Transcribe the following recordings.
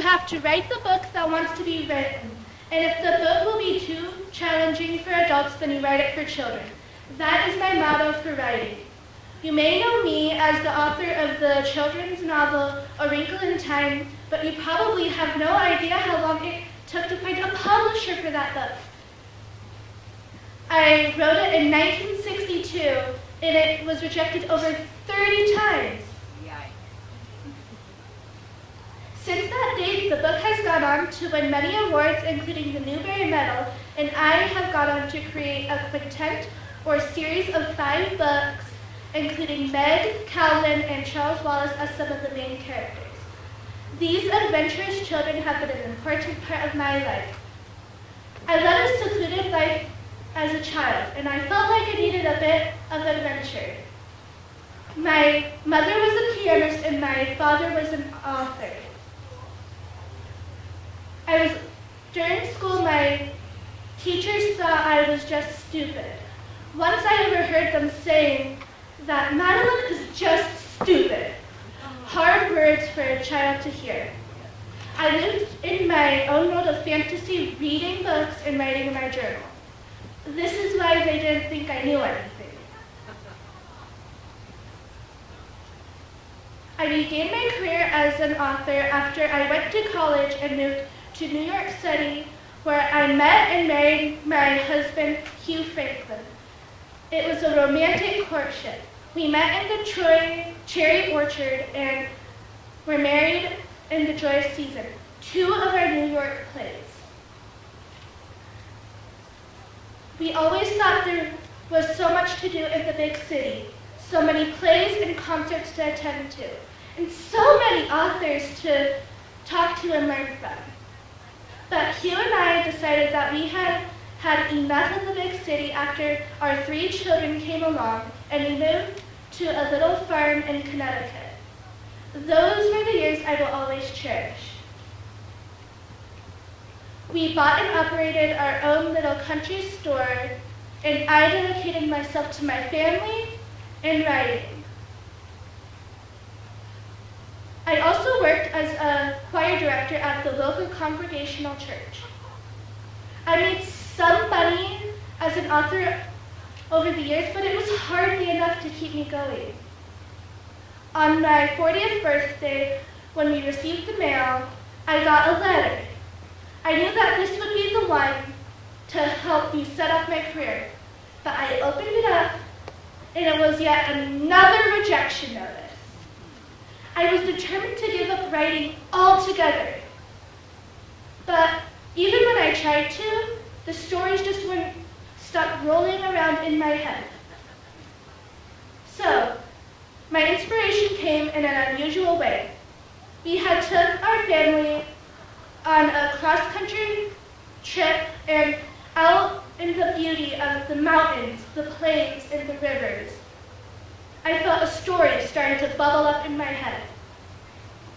have to write the book that wants to be written. And if the book will be too challenging for adults, then you write it for children. That is my motto for writing. You may know me as the author of the children's novel, A Wrinkle in Time, but you probably have no idea how long it took to find a publisher for that book. I wrote it in 1962, and it was rejected over 30 times. Since that date, the book has gone on to win many awards, including the Newbery Medal, and I have gone on to create a quintet or series of 5 books, including Meg, Calvin, and Charles Wallace as some of the main characters. These adventurous children have been an important part of my life. I led a secluded life as a child, and I felt like I needed a bit of adventure. My mother was a pianist, and my father was an author. During school, my teachers thought I was just stupid. Once I overheard them saying that Madeleine is just stupid. Hard words for a child to hear. I lived in my own world of fantasy, reading books and writing in my journal. This is why they didn't think I knew anything. I began my career as an author after I went to college and moved to New York City, where I met and married my husband, Hugh Franklin. It was a romantic courtship. We met in the cherry orchard and were married in the joyous season, 2 of our New York plays. We always thought there was so much to do in the big city, so many plays and concerts to attend to, and so many authors to talk to and learn from. But Hugh and I decided that we had had enough of the big city after our 3 children came along, and we moved to a little farm in Connecticut. Those were the years I will always cherish. We bought and operated our own little country store, and I dedicated myself to my family and writing. I also worked as a choir director at the local congregational church. I made some money as an author over the years, but it was hardly enough to keep me going. On my 40th birthday, when we received the mail, I got a letter. I knew that this would be the one to help me set up my career, but I opened it up, and it was yet another rejection notice. I was determined to give up writing altogether. But even when I tried to, the stories just wouldn't stop rolling around in my head. So, my inspiration came in an unusual way. We had took our family on a cross-country trip and out in the beauty of the mountains, the plains, and the rivers. I felt a story starting to bubble up in my head.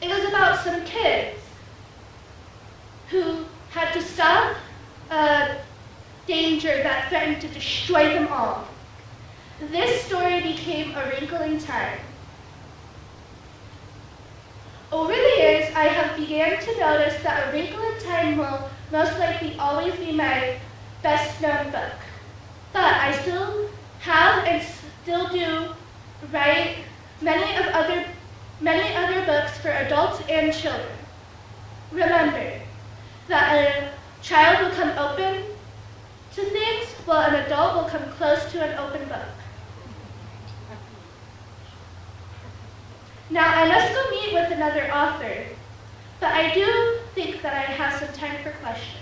It was about some kids who had to stop a danger that threatened to destroy them all. This story became A Wrinkle in Time. Over the years, I have began to notice that A Wrinkle in Time will most likely always be my best-known book. But I still have and still do write many other books for adults and children. Remember that a child will come open to things, while an adult will come close to an open book. Now, I must go meet with another author, but I do think that I have some time for questions.